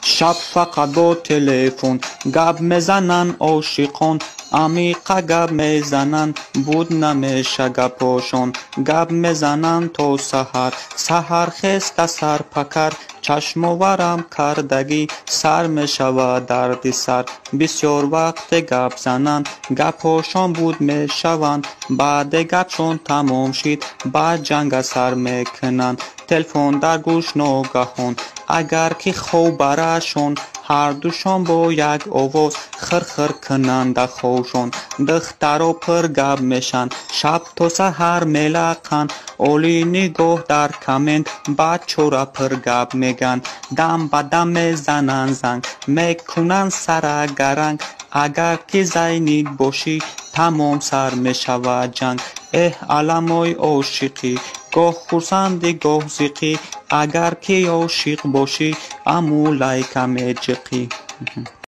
شب فقط با تلفن گپ میزنن عاشقان، عمیقا گپ میزنن بود نمیشه گپاشون. گپ میزنن تا سحر، سحر خسته سر پکر، چشم ورم کردگی سر میشود درد سر. بسیار وقت گپ زنن گپاشون بود میشوند، بعد گپشون تمام شد بعد جنگ سر میکنن. تلفن در گوش ناگهان اگر که خوب برشون، هر دوشان با یک آواز خرخر کنند خوشون. دخترا پر گپ میشن شب تا سحر میلقن، اولی نگاه در کمنت بچه را پر گپ میگن. دم به دم میزنن زنگ میکنن سر گرنگ، اگر که زینید باشی تمام سر میشود جنگ. علمای عاشقی گاه خرسندی گاه زیقی، اگر که عاشق باشی امو لیکم جقی.